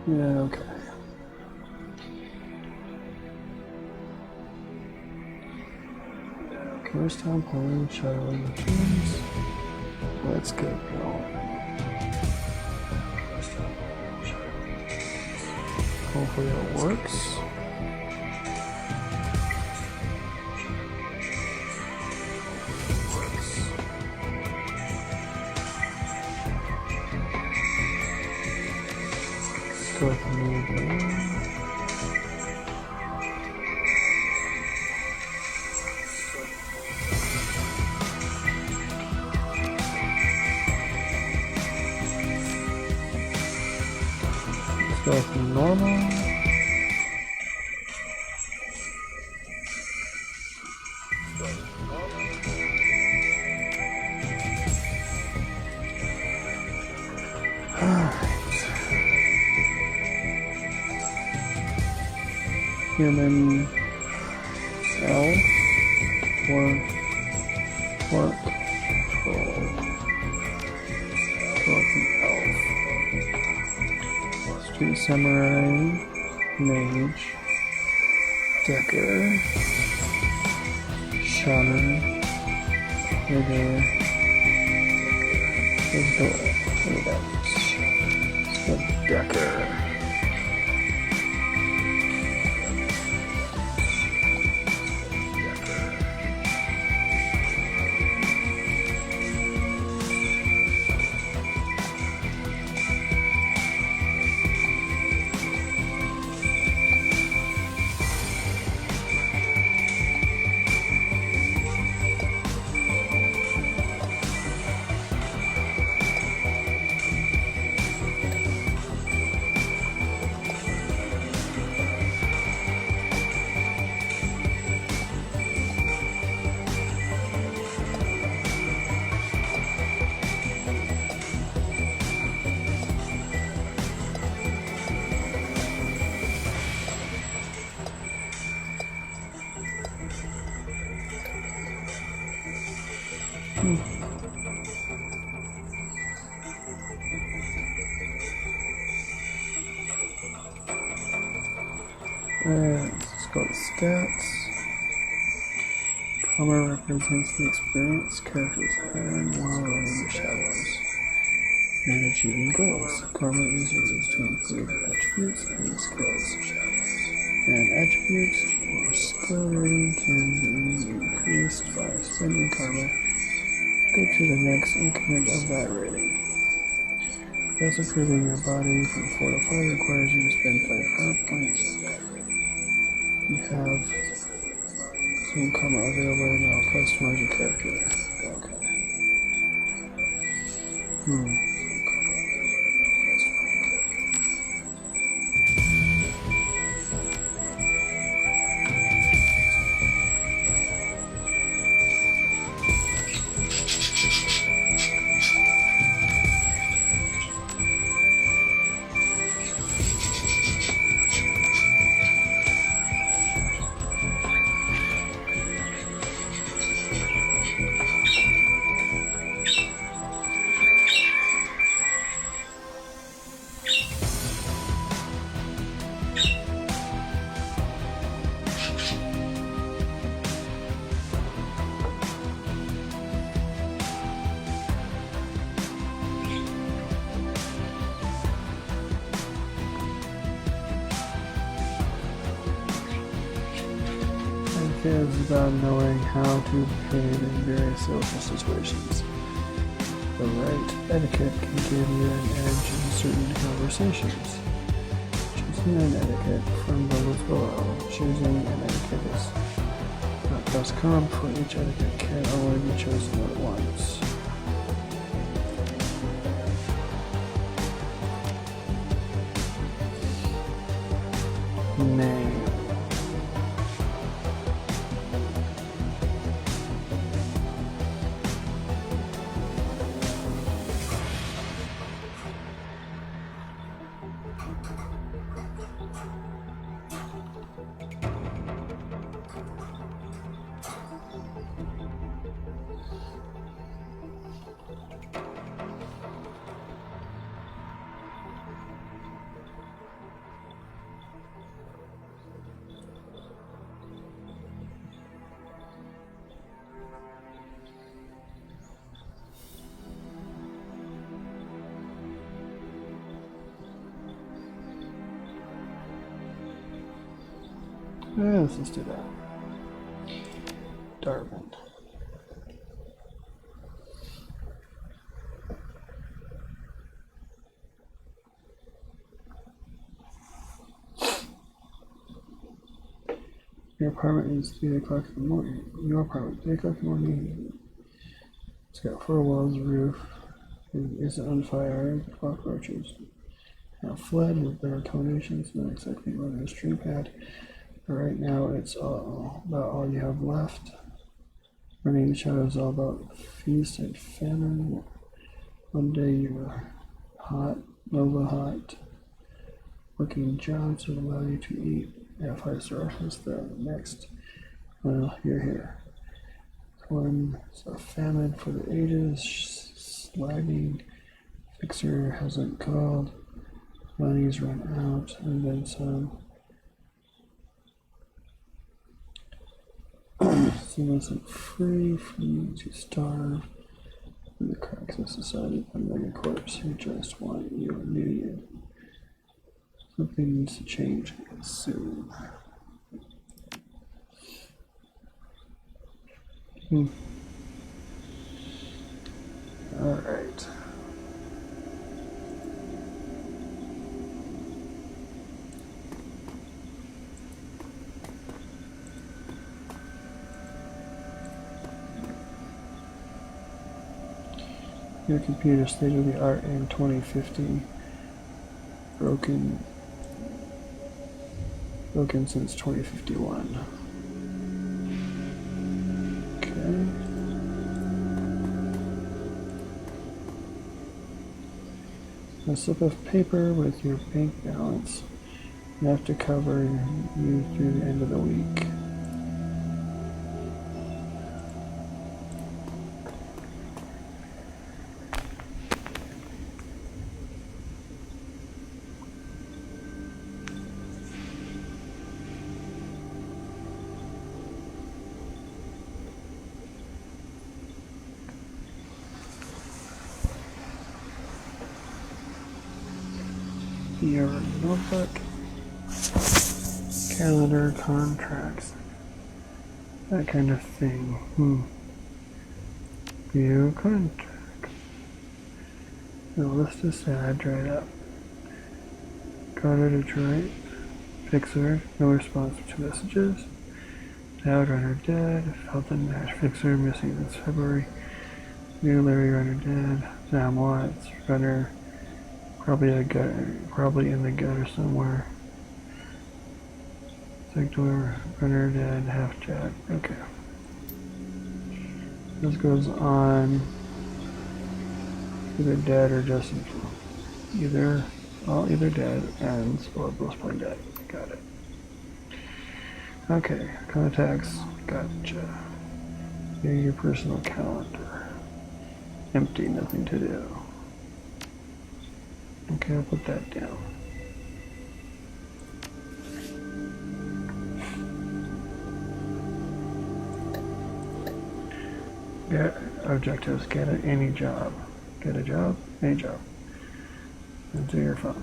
Yeah, okay. First time playing Shadowrun machines. Let's get going. Hopefully it works. Let's go with the new go from normal. Alright. Human L work control. Elf. Street Samurai, Mage, Decker, Shaman, Rigger, let's go Decker. Let's go to stats. Color represents the experience characters had while running the shadows. Manage achieving goals. Karma is used to improve attributes and skills. And attributes or skill rating can be increased by spending karma. Go to the next increment of that rating. Thus improving your body from 4 to 5 requires you to spend 5 karma points. You have some karma available now. Customize your character. Okay. Is about knowing how to behave in various social situations. The right etiquette can give you an edge in certain conversations. Choosing an etiquette from the list below. Choosing an etiquette is not best karma, for each etiquette can only be chosen at once. Name. Let's just do that. Darwin. Your apartment is 3 o'clock in the morning. Your apartment, 3 o'clock in the morning. It's got 4 walls, roof. It isn't on fire. Cockroaches have fled with their accommodations. Not exactly running a stream pad. But right now, it's about all you have left. Running the shadow is all about feast and famine. One day you were hot, Nova hot. Working jobs would allow you to eat. Yeah, 5-star is the next. Well, you're here. One is a famine for the ages. Slagging. Fixer hasn't called. Money's run out, and then some. Some isn't free to starve in the cracks of society. I'm like a corpse who just want you immediate. Something needs to change soon. All right. Your computer state of the art in 2050. Broken since 2051. Okay. A slip of paper with your bank balance. Enough to cover you through the end of the week. Your notebook, calendar, contracts, that kind of thing. View contract. The list is sad, dried up. Go to Detroit. Fixer, no response to messages. Dowd, runner dead. Felton Nash Fixer missing since February. New Larry, runner dead. Sam Watts, runner probably in the gutter somewhere. Sector, runner dead, half jack. Okay. This goes on either dead or just either dead ends or both plain dead. Got it. Okay, contacts. Gotcha. Here's your personal calendar. Empty, nothing to do. Okay, I'll put that down. Get objectives. Get any job. Get a job, any job. Into your phone.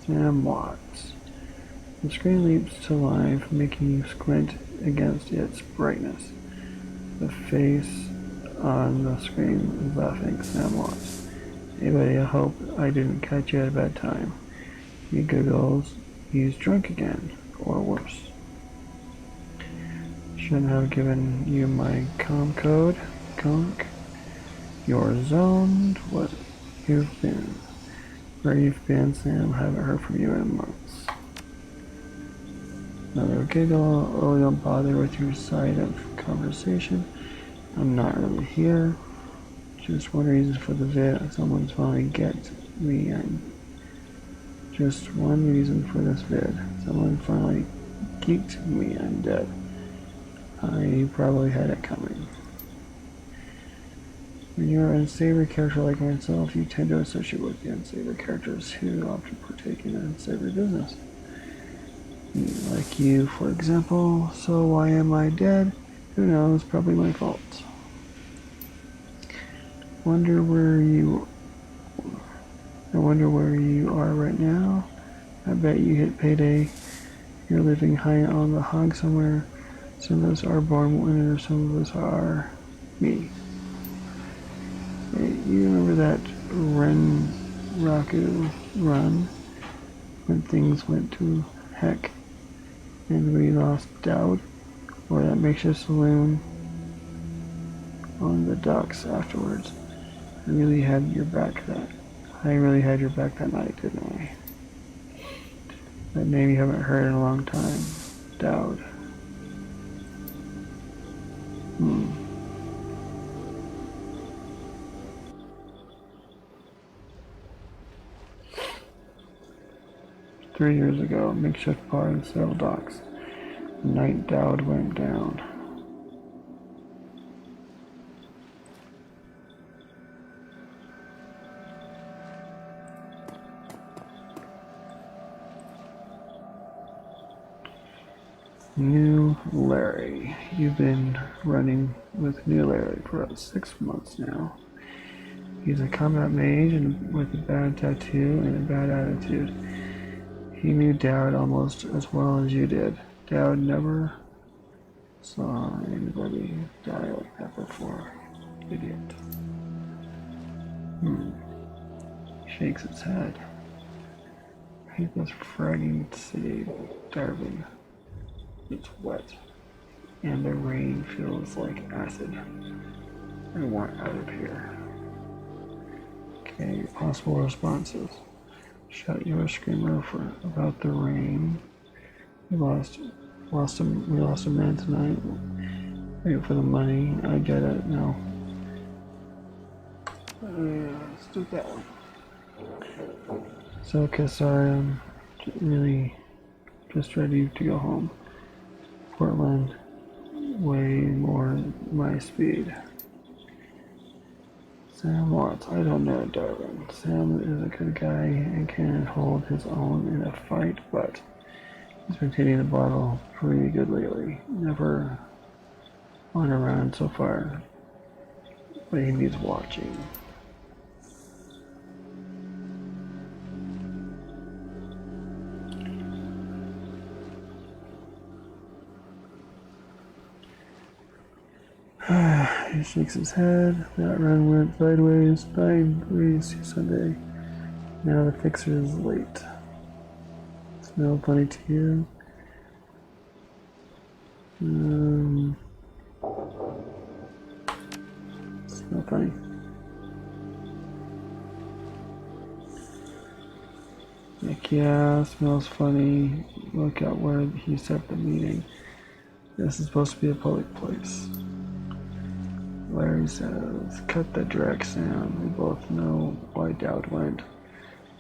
Sam Watts. The screen leaps to life, making you squint against its brightness. The face on the screen is laughing. Sam Watts. Hey buddy, I hope I didn't catch you at a bad time. He giggles. He's drunk again, or worse. Shouldn't have given you my comm code, conk. You're zoned. What you've been. Where you've been, Sam? Haven't heard from you in months. Another giggle. Oh, don't bother with your side of conversation. I'm not really here. Just one reason for the vid. Someone's finally get me in. Just one reason for this vid. Someone finally geeked me. I'm dead. You probably had it coming. When you're an unsavory character like myself, you tend to associate with the unsavory characters who often partake in unsavory business. Like you, for example. So why am I dead? Who knows? Probably my fault. I wonder where you are right now. I bet you hit payday. You're living high on the hog somewhere. Some of us are born winners, some of us are me. Hey, you remember that Raku run when things went to heck and we lost Dowd? Or that makeshift saloon on the docks afterwards? I really had your back that night, didn't I? That name you haven't heard in a long time. Dowd. 3 years ago, makeshift bar in several docks. The night Dowd went down. New Larry. You've been running with New Larry for about 6 months now. He's a combat mage and with a bad tattoo and a bad attitude. He knew Dowd almost as well as you did. Dowd never saw anybody die like that before. Idiot. Shakes its head. I hate this frightening city, Darwin. It's wet, and the rain feels like acid. I want out of here. Okay, possible responses. Shut your screamer about the rain. We lost a man tonight. Wait for the money. I get it. No. Let's do that one. So, okay, sorry, I'm really just ready to go home. Portland, way more my speed. Sam Watts, I don't know, Darwin. Sam is a good guy and can hold his own in a fight, but he's been hitting the bottle pretty good lately. Never on a run so far, but he needs watching. He shakes his head. That run went sideways. 9 degrees Sunday. Now the fixer is late. Smell funny to you? Smell funny. Like, yeah, smells funny. Look at where he set the meeting. This is supposed to be a public place. Larry says, cut the drag, Sam. We both know why Dowd went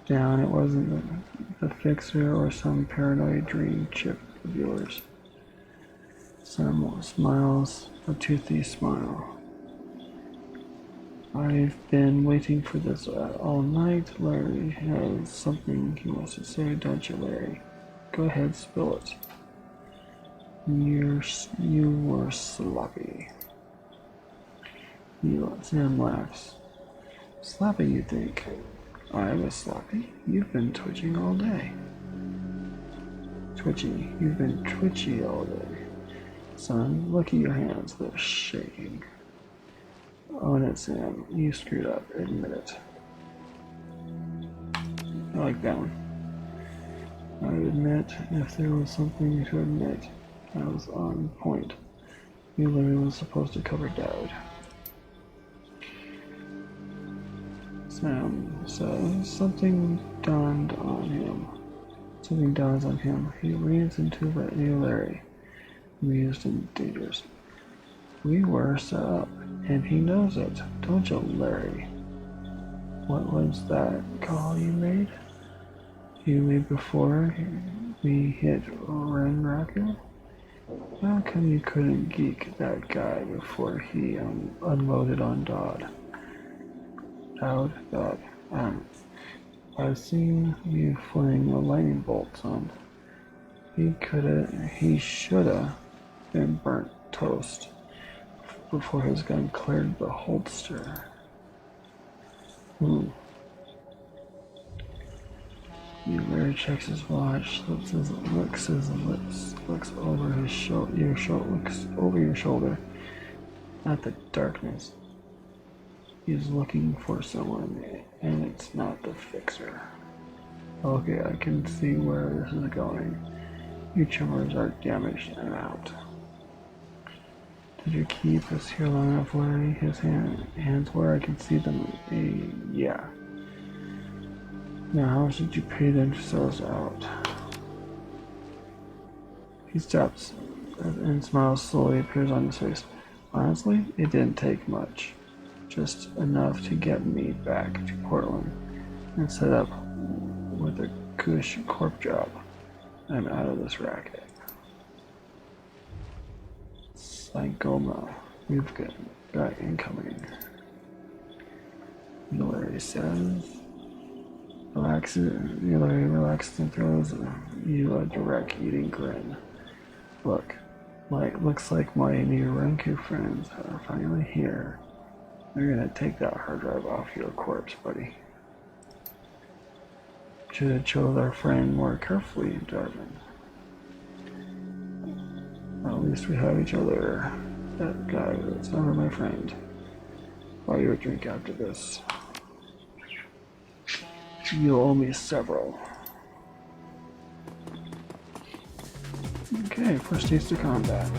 down. It wasn't the fixer or some paranoid dream chip of yours. Sam smiles, a toothy smile. I've been waiting for this all night. Larry has something he wants to say, don't you, Larry? Go ahead, spill it. You were sloppy. Sam laughs. Sloppy, you think? I was sloppy? You've been twitching all day. Twitchy. You've been twitchy all day. Son, look at your hands. They're shaking. Own it, Sam. You screwed up. Admit it. I like that one. I admit, if there was something to admit, I was on point. You literally was supposed to cover Dowd. Sam says something dawned on him. Something dawns on him. He leans into Larry, amused and dangerous. We were set up, and he knows it. Don't you, Larry? What was that call you made? You made before we hit Renraku? How come you couldn't geek that guy before he unloaded on Dowd? I've seen you fling a lightning bolt, son. He shoulda been burnt toast before his gun cleared the holster. Larry checks his watch, looks over your shoulder at the darkness. He's looking for someone, and it's not the fixer. Okay, I can see where this is going. Your chambers are damaged and out. Did you keep us here long enough, Larry? His hands where I can see them. Yeah. Now, how much did you pay them to sell us out? He stops and smiles slowly appears on his face. Honestly, it didn't take much. Just enough to get me back to Portland and set up with a cush corp job. I'm out of this racket. Psychoma, we've got incoming. Larry says. Larry relaxes and throws you a direct eating grin. Looks like my new Renku friends are finally here. They're gonna take that hard drive off your corpse, buddy. Should have chose our friend more carefully, Darwin. At least we have each other. That guy was never my friend. Buy you a drink after this. You owe me several. Okay, first taste of combat.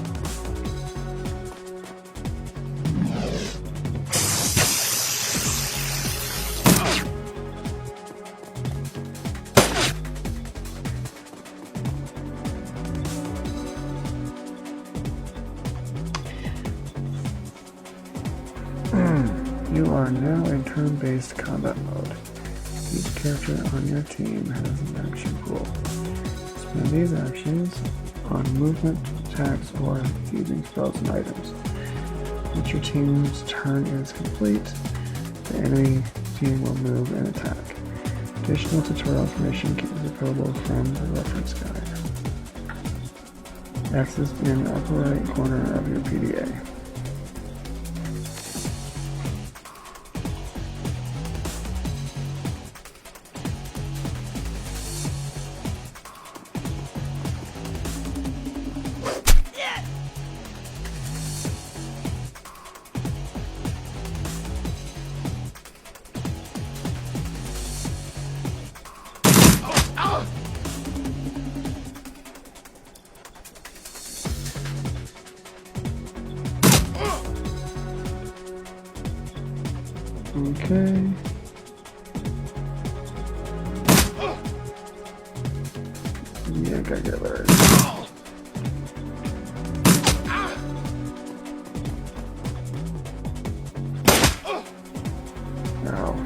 You are now in turn-based combat mode. Each character on your team has an action pool. Spend these actions on movement, attacks, or using spells and items. Once your team's turn is complete, the enemy team will move and attack. Additional tutorial information is available from the reference guide. Access in the upper right corner of your PDA. Okay. Yeah, gotta get Larry. Ow.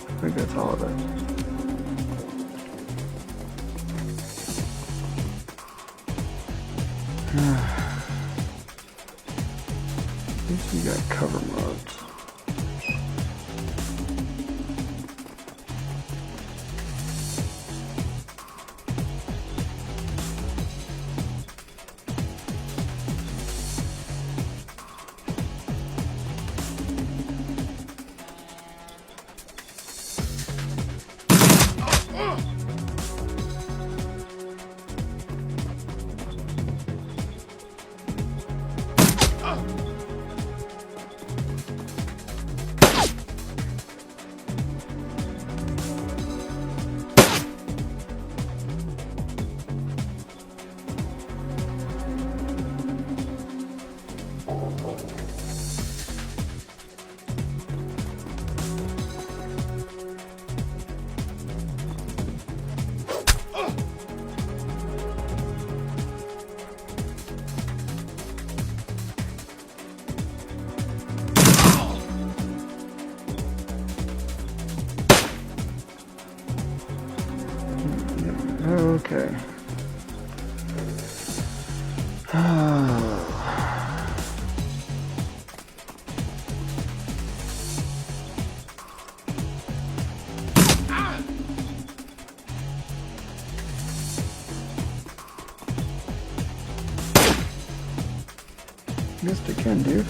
I think that's all of it. At least we got cover modes. Okay. Missed again, dude.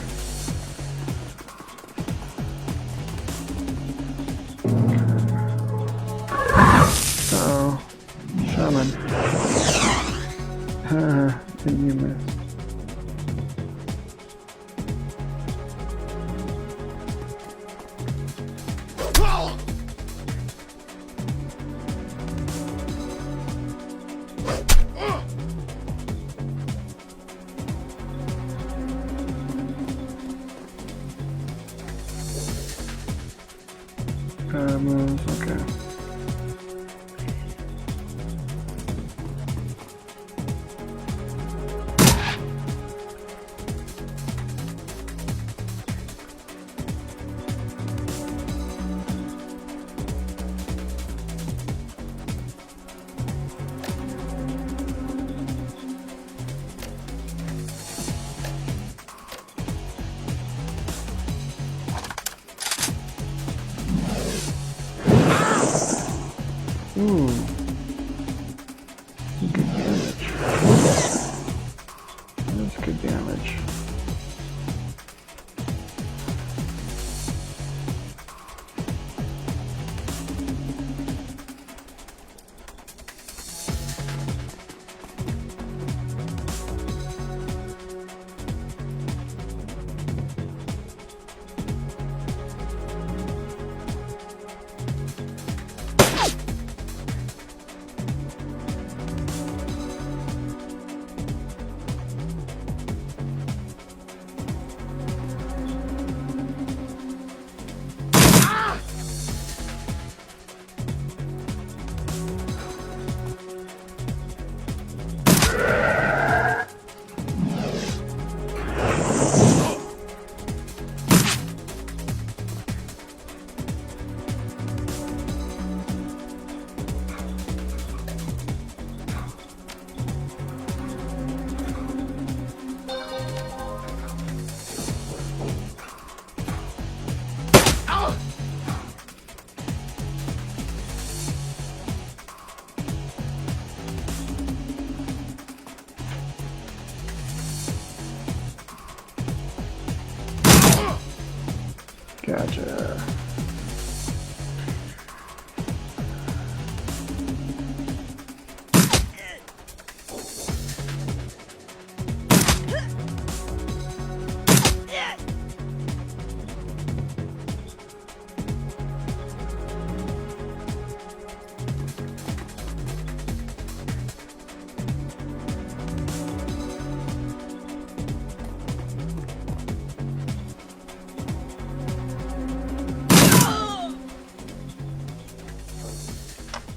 Uh-oh. Shaman. Didn't you miss? Moves, okay. Gotcha.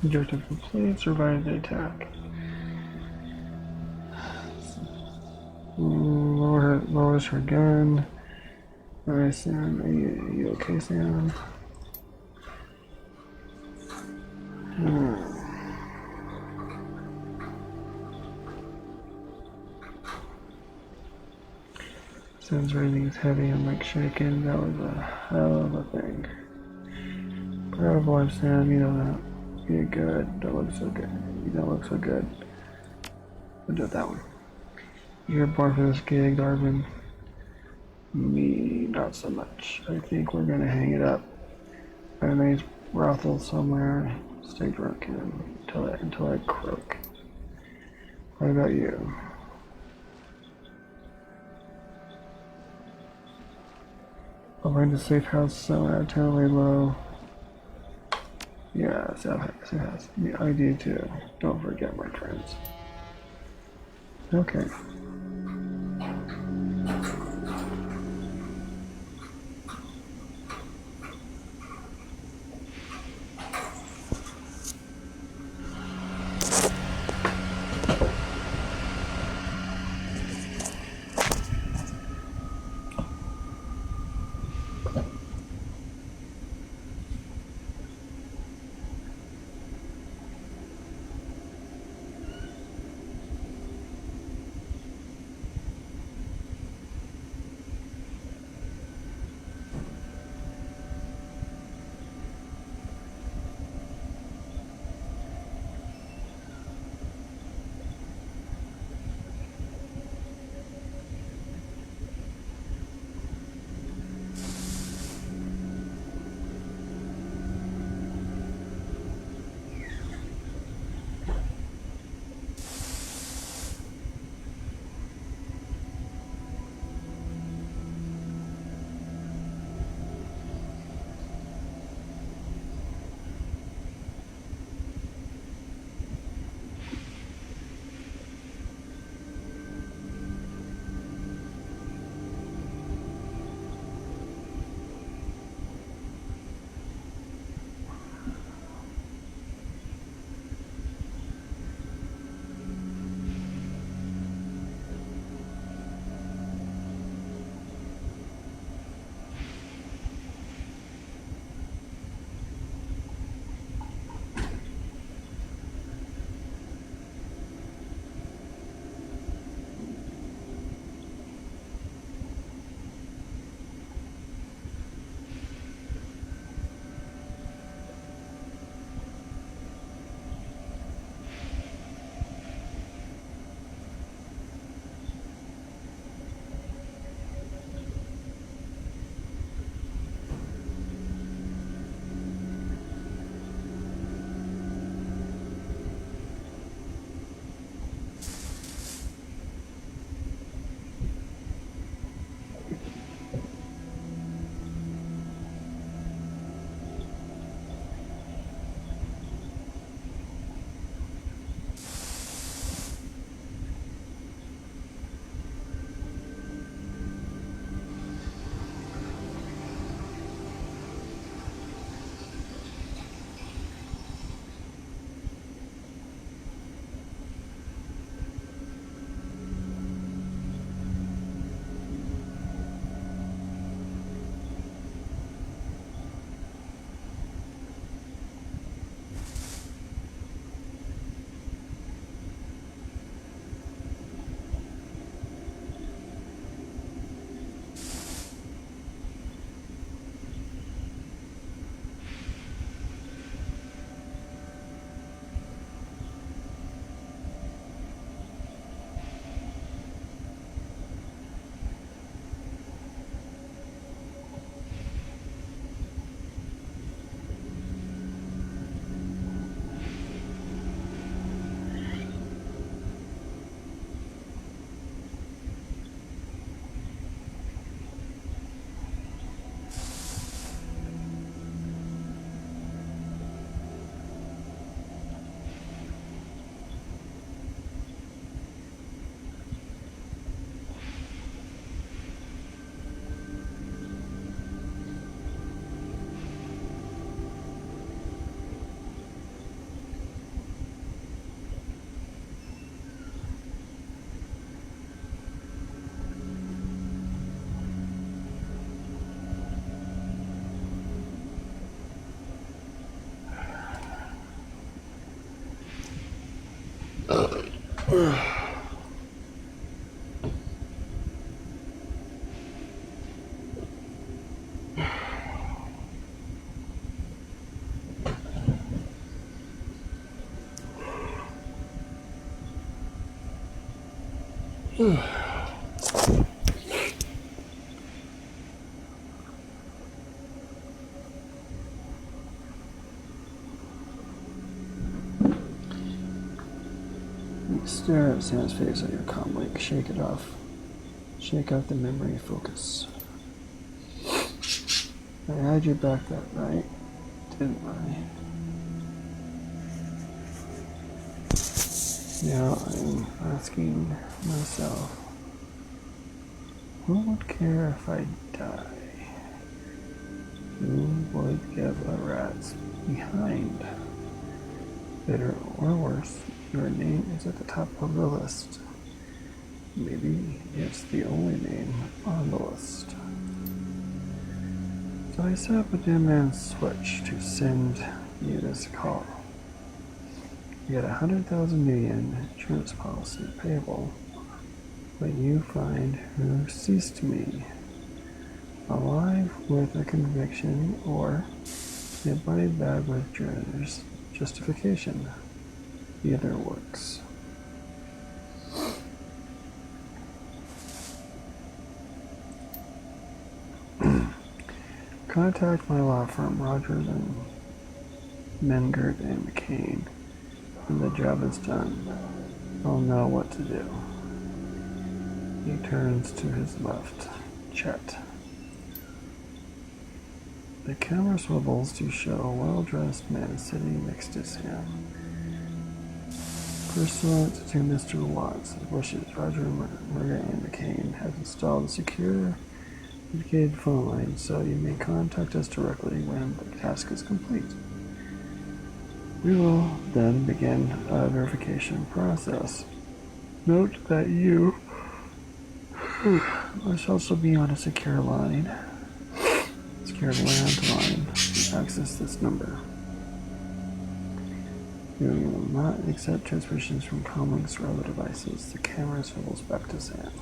Objective complete, survive the attack. Lowers her gun. Alright, Sam, are you okay, Sam? Sam's breathing's heavy and like shaking. That was a hell of a thing. Proud of life, Sam, you know that. You're good. Don't look so good. You don't look so good. I'll do that one. You're born for this gig, Darwin. Me, not so much. I think we're gonna hang it up. Find a nice brothel somewhere. Stay drunk until I croak. What about you? I'll find a safe house somewhere out of town, lay low. Yeah, safe house. Yeah, I do too. Don't forget, my friends. Okay. You stare at Sam's face on your comm link. Shake it off. Shake out the memory focus. I had you back that night, didn't I? Now I'm asking myself, who would care if I die? Who would give a rat's behind? Better or worse, your name is at the top of the list. Maybe it's the only name on the list. So I set up a dim man switch to send you this call. You get 100,000 yen insurance policy payable when you find who ceased me, alive with a conviction or a body bag with justification. Either works. Contact my law firm, Rogers and Mengert and McCain. When the job is done, I'll know what to do. He turns to his left. Chet. The camera swivels to show a well-dressed man sitting next to Sam. Pursuant to Mr. Watts' wishes, Roger, Murray, and McCain have installed a secure dedicated phone line, so you may contact us directly when the task is complete. We will then begin a verification process. Note that you must also be on a secure line, secured landline, to access this number. We will not accept transmissions from comlinks or other devices. The camera swivels back to Sam.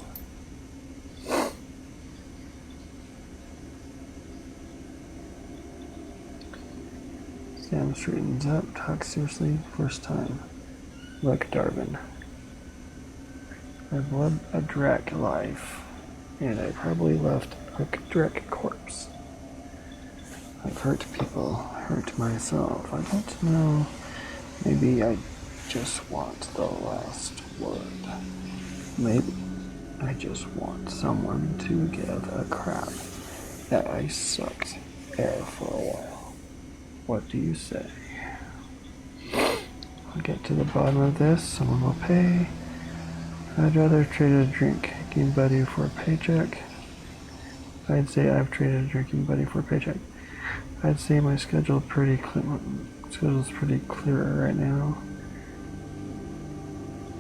Sam straightens up, talks seriously, first time. Look, Darvin. I've led a Drek life, and I probably left a Drek corpse. I've hurt people, hurt myself. I don't know. Maybe I just want the last word. Maybe I just want someone to give a crap that I sucked air for a while. What do you say? I'll get to the bottom of this. Someone will pay. I'd rather trade a drinking buddy for a paycheck. I'd say I've traded a drinking buddy for a paycheck. I'd say my schedule's pretty clear right now.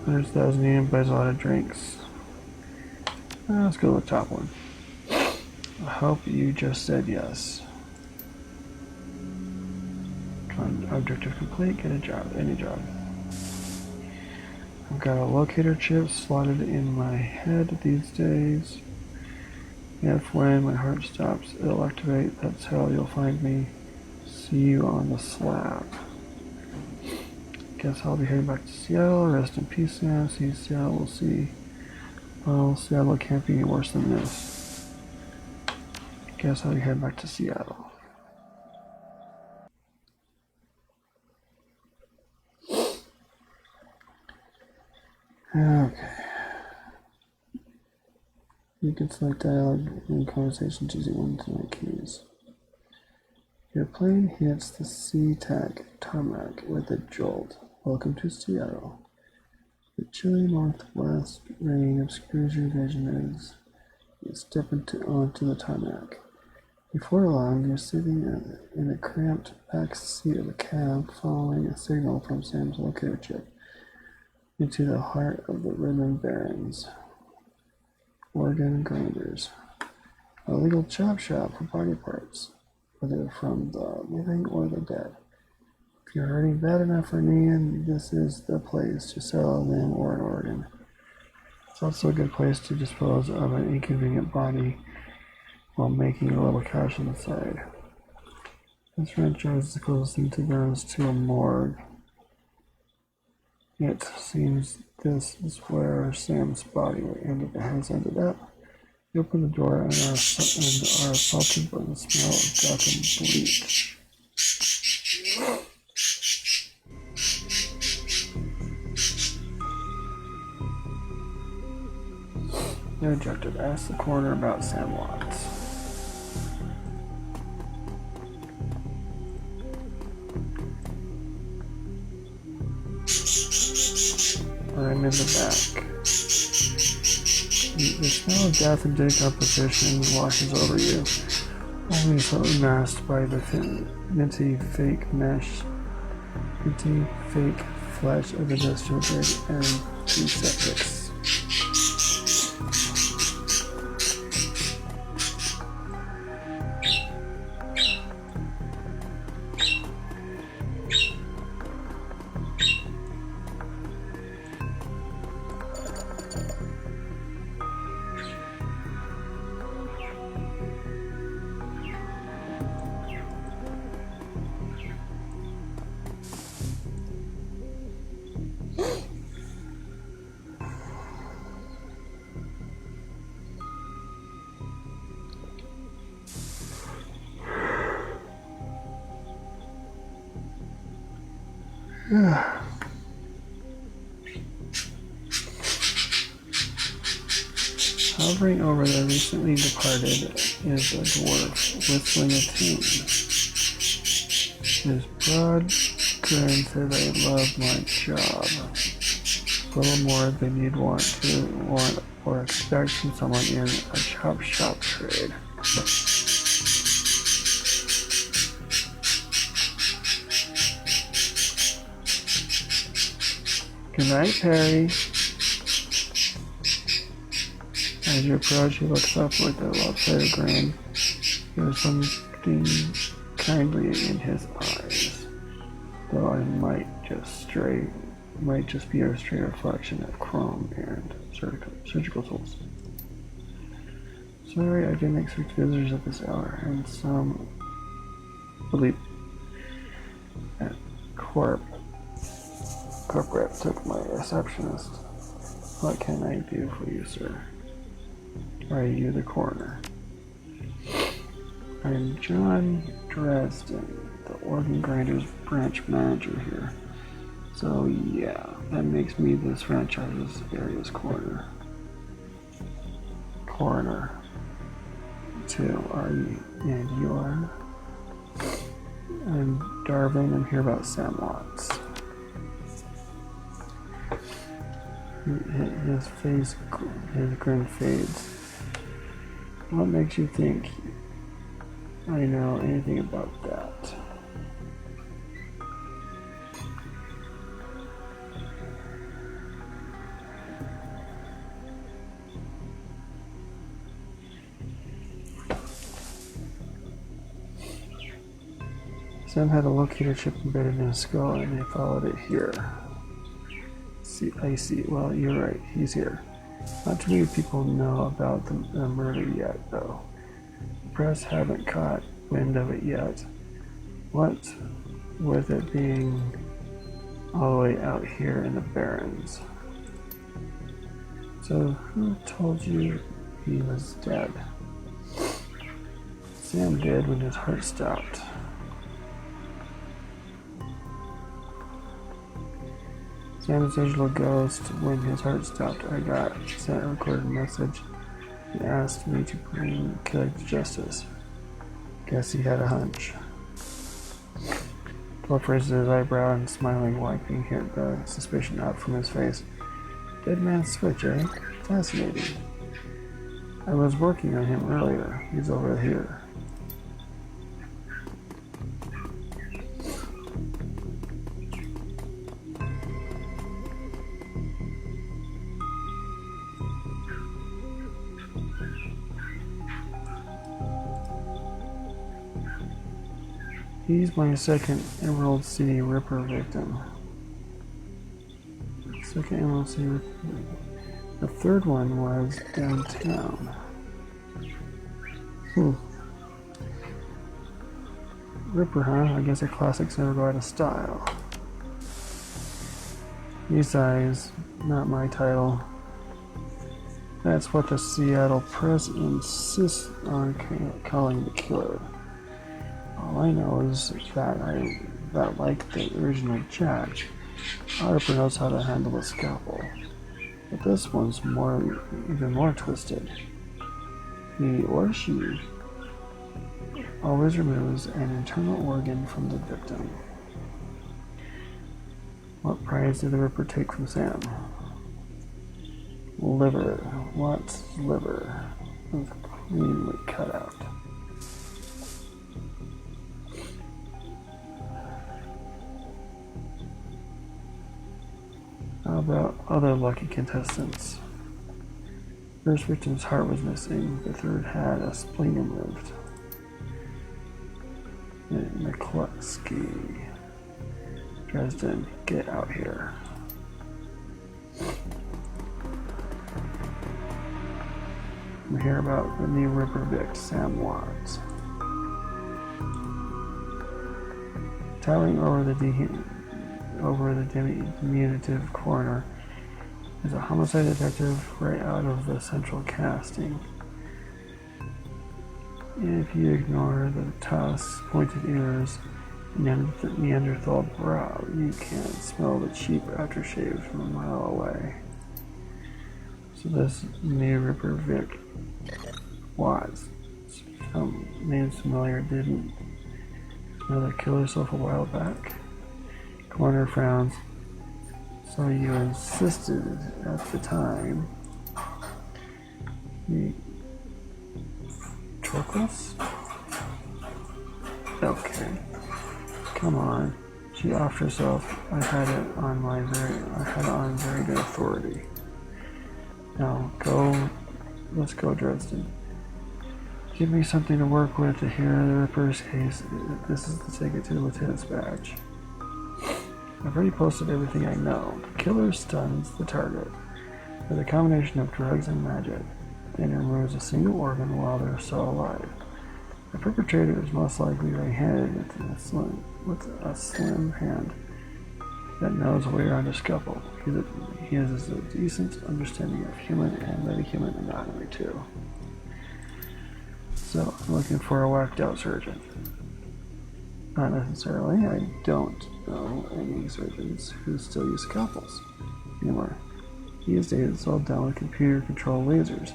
100,000 yen buys a lot of drinks. Let's go with the top one. I hope you just said yes. Objective complete, get a job, any job. I've got a locator chip slotted in my head these days. If when my heart stops, it'll activate. That's how you'll find me. See you on the slab. Guess I'll be heading back to Seattle. Rest in peace, Sam. See Seattle, we'll see. Well, Seattle can't be any worse than this. Guess I'll be heading back to Seattle. Okay. You can select dialogue and conversations using one of my keys. Your plane hits the SeaTac tarmac with a jolt. Welcome to Seattle. The chilly northwest rain obscures your vision as you step onto the tarmac. Before long, you're sitting in a cramped back seat of a cab following a signal from Sam's locator chip into the heart of the Redmond Barrens. Organ grinders. A legal chop shop for body parts, whether from the living or the dead. If you're hurting bad enough for Neon, this is the place to sell a limb or an organ. It's also a good place to dispose of an inconvenient body while making a little cash on the side. This rancho is the closest thing to Burns to a morgue. It seems this is where Sam's body has ended up. You open the door and are assaulted by the smell of death and bleach. Your objective: ask the coroner about Sam Watts. I'm in the back. The smell of death and decomposition washes over you, only slightly masked by the minty fake flesh of the distorted and septics. Hovering over the recently departed is a dwarf whistling a tune. His broad grin says, "I love my job." A little more than you'd want or expect from someone in a chop shop trade. Good night, Perry. As you approach, he looks up with a lopsided grin. There's something kindly in his eyes, though it might just be a stray reflection of chrome and surgical tools. Sorry, I didn't expect visitors at this hour, and some believe at corp rep took my receptionist. What can I do for you, sir? Are you the coroner? I'm John Dresden, the organ grinders branch manager here. So yeah, that makes me this franchise's area's coroner. Coroner. Too, are you? And you are? I'm Darvin. I'm here about Sam Watts. His grin fades. What makes you think I know anything about that? Sam had a locator chip embedded in his skull, and they followed it here. I see. Well, you're right. He's here. Not too many people know about the murder yet, though. The press haven't caught wind of it yet. What with it being all the way out here in the Barrens. So, who told you he was dead? Sam did when his heart stopped. Sam's digital ghost, when his heart stopped, I got sent a recorded message. He asked me to bring Kelly to justice. Guess he had a hunch. Dwarf raises his eyebrow and smiling, wiping the suspicion out from his face. Dead man's switch, eh? Fascinating. I was working on him earlier. He's over here. He's my second Emerald City Ripper victim. Second Emerald City Ripper. The third one was downtown. Ripper, huh? I guess the classics never go out of style. Besides, not my title. That's what the Seattle Press insists on calling the killer. All I know is that like the original Jack, Harper knows how to handle a scalpel. But this one's even more twisted. He or she always removes an internal organ from the victim. What prize did the Ripper take from Sam? Liver. What's liver? It's cleanly cut out. How about other lucky contestants? First victim's heart was missing. The third had a spleen removed. McCluskey. Dresden, get out here. We hear about the new Ripper Vic, Sam Watts. Towering over the diminutive coroner is a homicide detective right out of the central casting. If you ignore the tusks, pointed ears, and Neanderthal brow, you can't smell the cheap aftershave from a mile away. So this new Ripper Vic Watts, name's familiar, didn't another kill herself a while back? Coroner frowns. So you insisted at the time. Chocolates? Okay. Come on. She offed herself. I had it on very good authority. Now go. Let's go, Dresden. Give me something to work with to hear the Ripper's case. This is to take it to the lieutenant's badge. I've already posted everything I know. The killer stuns the target with a combination of drugs and magic, then removes a single organ while they're still alive. The perpetrator is most likely right-handed with a slim hand that knows a way around a scalpel. He has a decent understanding of human and metahuman anatomy too. So I'm looking for a whacked out surgeon. Not necessarily. I don't know any surgeons who still use scalpels anymore. These days it's all done with computer-controlled lasers.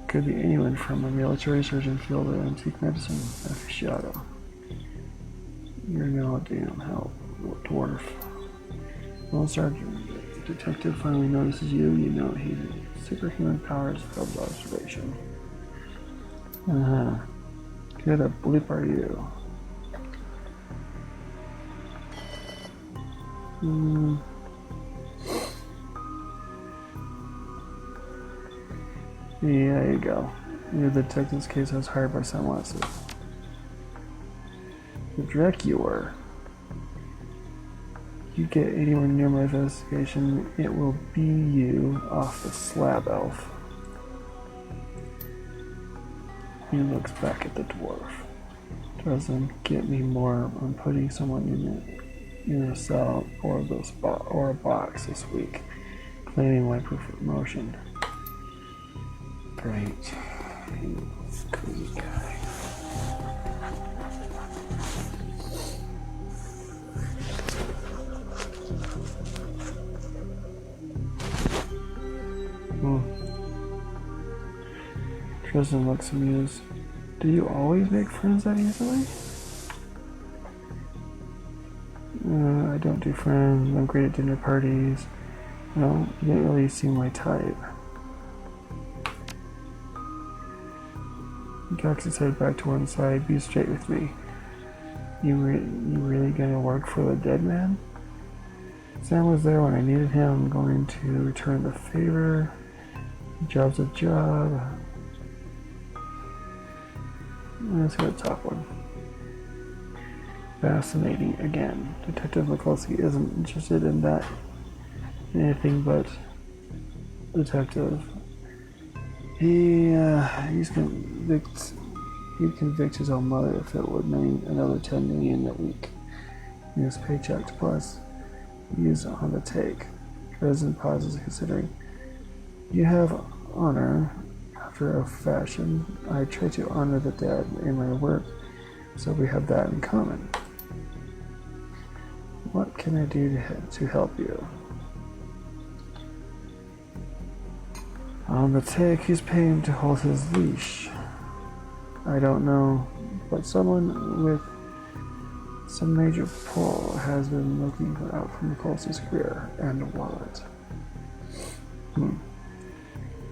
Could be anyone from a military surgeon field to antique medicine aficionado. You're no damn help, dwarf. Well, Sergeant Detective finally notices you. You know he's superhuman powers of observation. Who the bleep are you? Yeah, there you go. You're the detective's case I was hired by Sam Watson. The dreck you were. You get anywhere near my investigation, it will be you off the slab elf. He looks back at the dwarf. Doesn't get me more on putting someone in a cell or a box this week, claiming my promotion. Great. He's a cool guy. Tristan looks amused. Do you always make friends that easily? I don't do friends. I'm great at dinner parties. No, you didn't really seem my type. He cocks his head back to one side. Be straight with me. You really gonna work for the dead man? Sam was there when I needed him. I'm going to return the favor. The job's a job. Let's go to the top one. Fascinating again. Detective Mikulski isn't interested in that anything but detective. He'd convict his own mother if it would mean another $10 million a week in his paycheck plus use on the take. President pauses, considering. You have honor after a fashion. I try to honor the dead in my work, so we have that in common. What can I do to help you? On the take, he's paying to hold his leash. I don't know, but someone with some major pull has been looking out for Mikulski's career and wallet.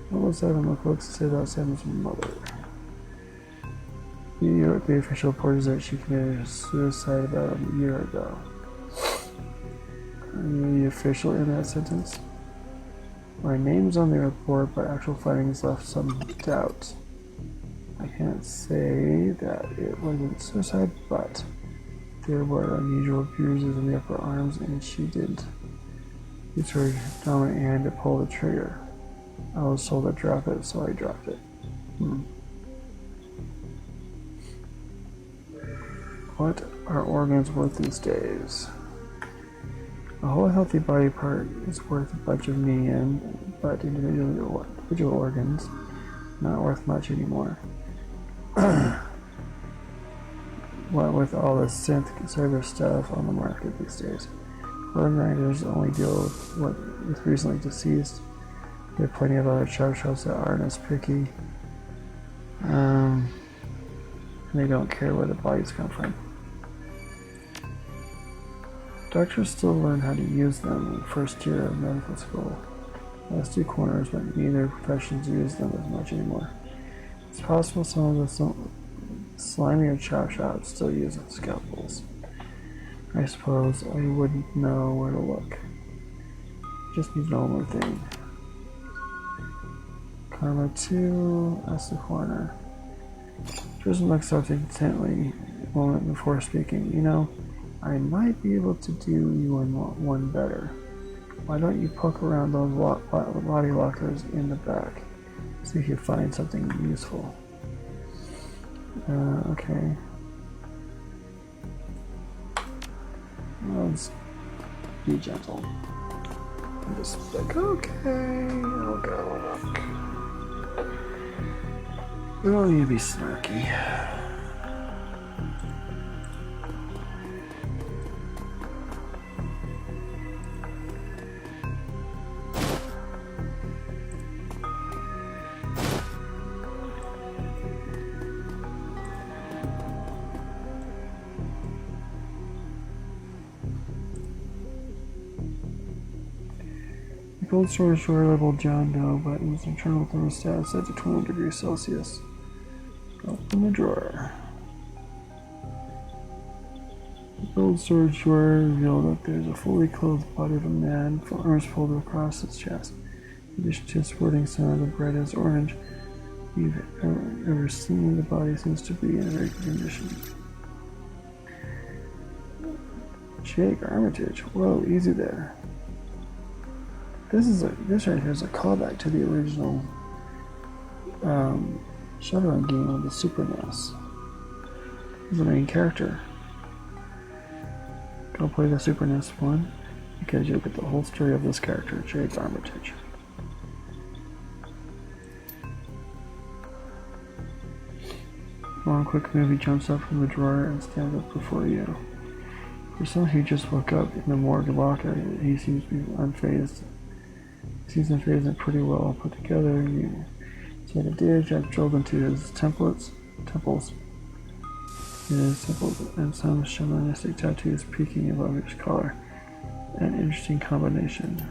What was that Mikulski said about Sam's mother? The official report is that she committed suicide about a year ago. Are you the official in that sentence? My name's on the report, but actual findings left some doubt. I can't say that it wasn't suicide, but there were unusual bruises in the upper arms, and she didn't use her dominant hand to pull the trigger. I was told to drop it, so I dropped it. What are organs worth these days? A whole healthy body part is worth a bunch of but individual organs not worth much anymore. What with all the synth conservative stuff on the market these days, FundRaisers only deal with recently deceased. There are plenty of other chop shops that aren't as picky, and they don't care where the bodies come from. Doctors still learn how to use them in first year of medical school. Last two corners, but neither professions use them as much anymore. It's possible some of the slimier chop shops still use scalpels. I suppose I wouldn't know where to look. Just need to know one more thing. Karma 2, that's the corner. Tristan looks up intently a moment before speaking. You know, I might be able to do you one better. Why don't you poke around those body lockers in the back? See if you find something useful. Okay. Let's be gentle. I'm just like, okay, I'll go look. We don't need to be snarky. Cold storage drawer labeled John Doe buttons, internal thermostat set to 20 degrees Celsius. Open the drawer. The cold storage drawer revealed that there's a fully clothed body of a man, arms folded across his chest. In addition to sporting some of the brightest orange you've ever seen, the body seems to be in a very good condition. Jake Armitage. Whoa, easy there. This right here is a callback to the original Shadowrun game on the Super NES. He's the main character. Go play the Super NES one because you'll get the whole story of this character, Jake Armitage. One quick move, he jumps up from the drawer and stands up before you. For someone who just woke up in the morgue locker, he seems to be unfazed. Seems unfazed and pretty well put together. You said a Jack drilled into his temples, and some shamanistic tattoos peeking above his collar. An interesting combination.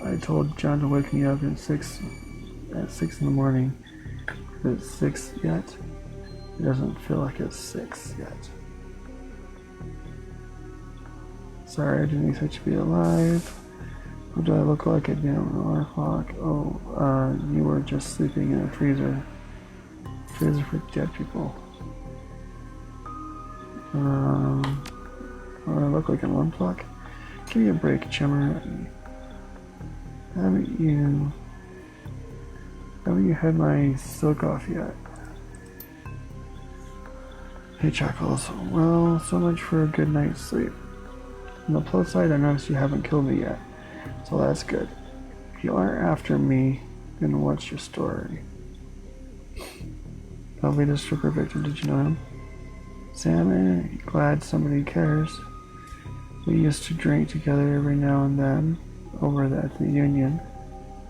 I told John to wake me up at 6 in the morning. Is it 6 yet? It doesn't feel like it's 6 yet. Sorry, I didn't expect you to be alive. What do I look like at 1 o'clock? Oh, you were just sleeping in a freezer. Freezer for dead people. Oh, I look like an one block. Give me a break, Chimmer. Haven't you had my silk off yet? Hey, Chuckles. Well, so much for a good night's sleep. On the plus side, I noticed you haven't killed me yet, so that's good. If you aren't after me, then what's your story? Probably the stripper victim, did you know him? Sam, glad somebody cares. We used to drink together every now and then over at the Union.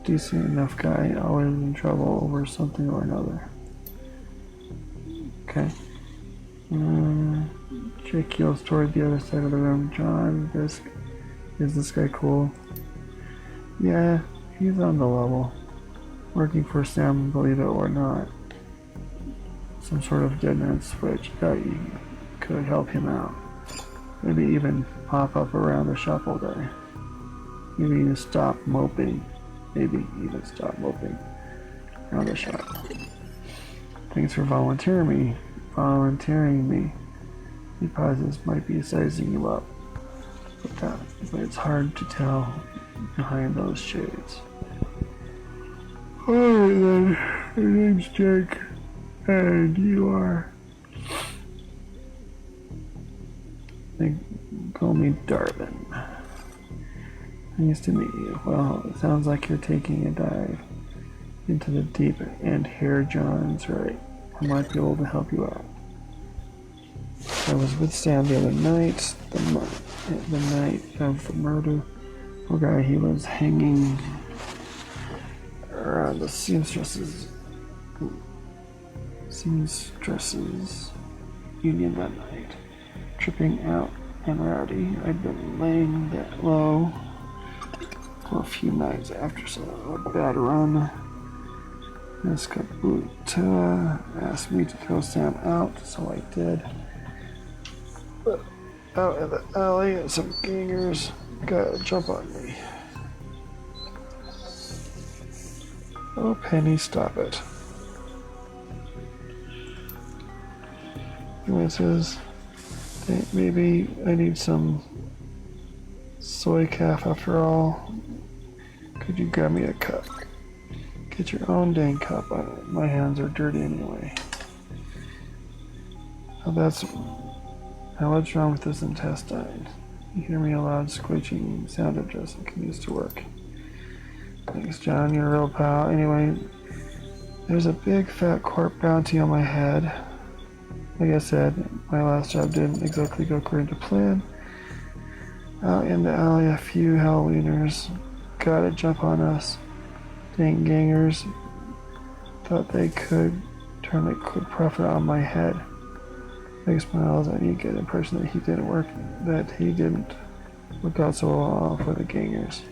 Decent enough guy, always in trouble over something or another. Okay. Jake yells toward the other side of the room. John, is this guy cool? Yeah, he's on the level. Working for Sam, believe it or not. Some sort of dead man switch that you could help him out. Maybe even pop up around the shop all day. Maybe even stop moping around the shop. Thanks for volunteering me. He pauses, might be sizing you up. But it's hard to tell behind those shades. Alright then, your name's Jake, and you are... They call me Darvin. Nice to meet you. Well, it sounds like you're taking a dive into the deep end here, John's right. I might be able to help you out. I was with Sam the other night, the night of the murder. Poor guy, he was hanging around the seamstresses union that night, tripping out and rowdy. I'd been laying that low for a few nights after a bad run. Miss Kabuta asked me to throw Sam out, so I did. But out in the alley, some gangers got a jump on me. Oh, Penny, stop it. Anyway, it says, hey, maybe I need some soy calf after all. Could you grab me a cup? Get your own dang cup. My hands are dirty anyway. Now what's wrong with this intestine? You hear me a loud squeaking sound of just continues to work. Thanks, John. You're a real pal. Anyway, there's a big fat corp bounty on my head. Like I said, my last job didn't exactly go according to plan. Out in the alley, a few Halloweeners got a jump on us. Dang gangers thought they could turn a quick profit on my head. Big smiles. I need to get the impression that he didn't work out so well for the gangers.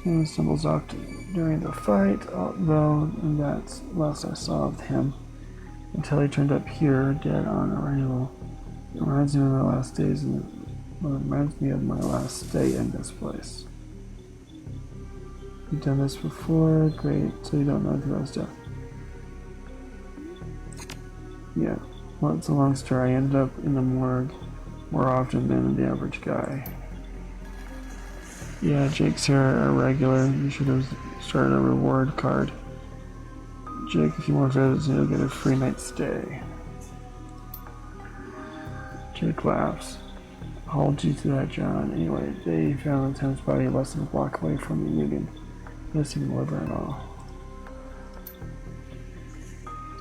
Sam stumbles off during the fight, though, and that's last I saw of him until he turned up here, dead on arrival. It reminds me of my last stay in this place. You've done this before, great, so you don't know who I was dead. Yeah, well, it's a long story. I ended up in the morgue more often than the average guy. Yeah, Jake's here a regular. You should have started a reward card. Jake, if you want visits, you'll get a free night stay. Jake laughs. I'll hold you to that, John. Anyway, they found Lieutenant's body less than a block away from the Union. Missing liver and all.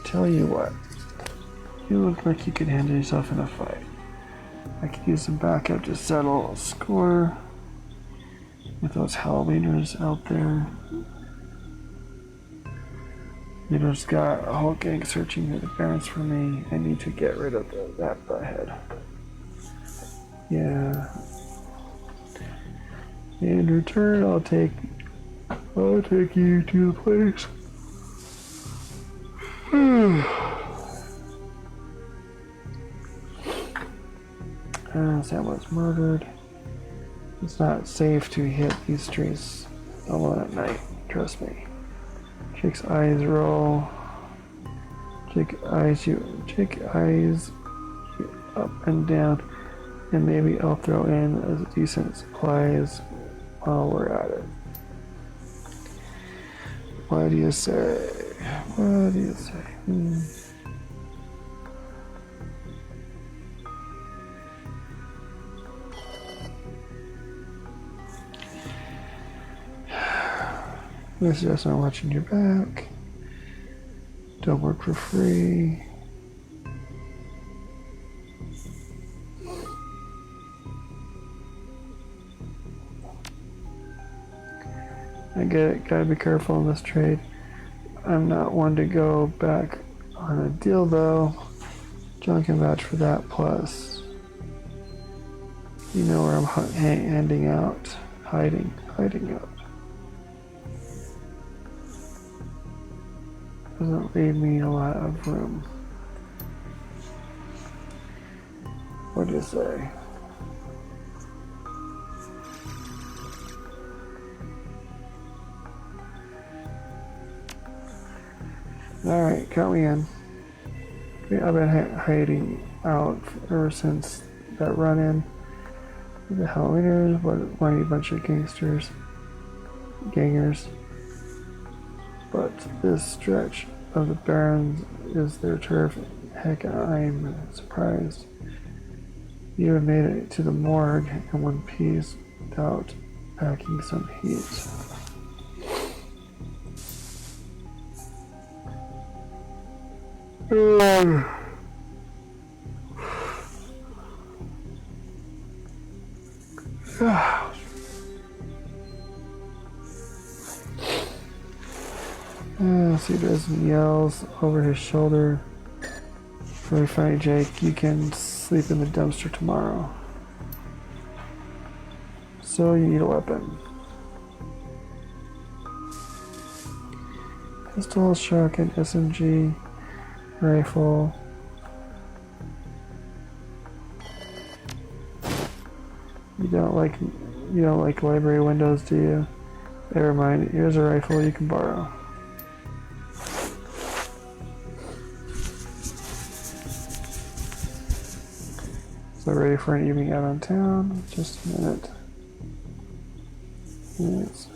Tell you what, you look like you could handle yourself in a fight. I could use some backup to settle a score with those Halloweeners out there. You just got a whole gang searching through the barrens for me. I need to get rid of that butthead. Yeah. In return, I'll take you to the place Sam was murdered. It's not safe to hit these streets alone at night. Trust me. Jake's eyes roll. Jake eyes you up and down, and maybe I'll throw in a decent supplies while we're at it. What do you say? What do you say? This is just not watching your back. Don't work for free. I get it, gotta be careful in this trade. I'm not one to go back on a deal though. John can vouch for that, plus you know where I'm hiding out. Doesn't leave me a lot of room. What do you say? Alright, count me in. I've been hiding out ever since that run-in. The Halloweeners, what a bunch of gangers. But this stretch of the Barrens is their turf. Heck, I'm surprised you have made it to the morgue in one piece without packing some heat. See, there's yells over his shoulder. Really funny, Jake. You can sleep in the dumpster tomorrow. So you need a weapon. Pistol, shotgun, SMG, rifle. You don't like library windows, do you? Never mind. Here's a rifle you can borrow. So ready for an evening out on town? Just a minute. Minutes.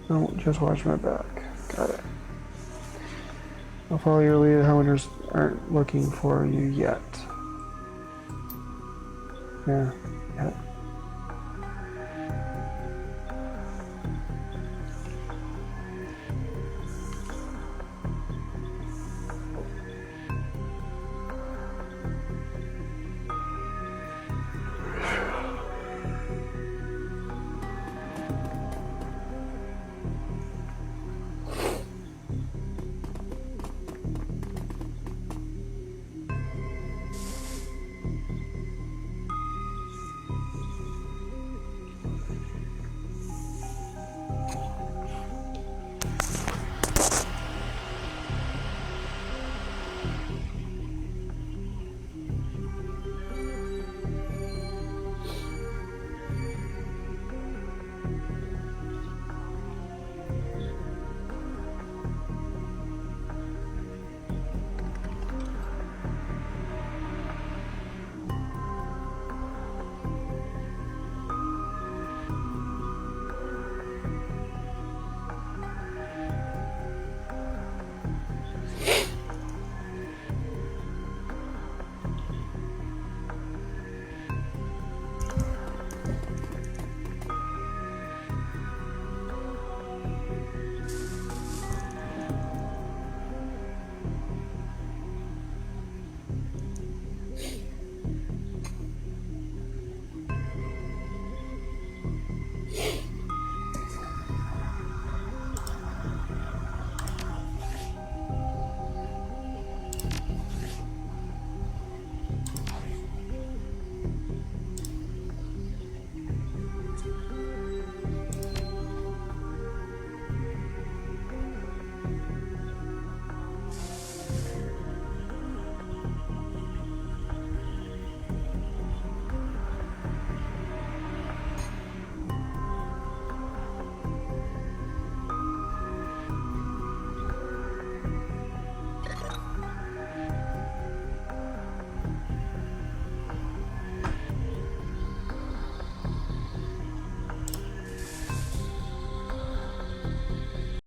Don't just watch my back. Got it. I'll follow your lead. Homeowners aren't looking for you yet. Yeah.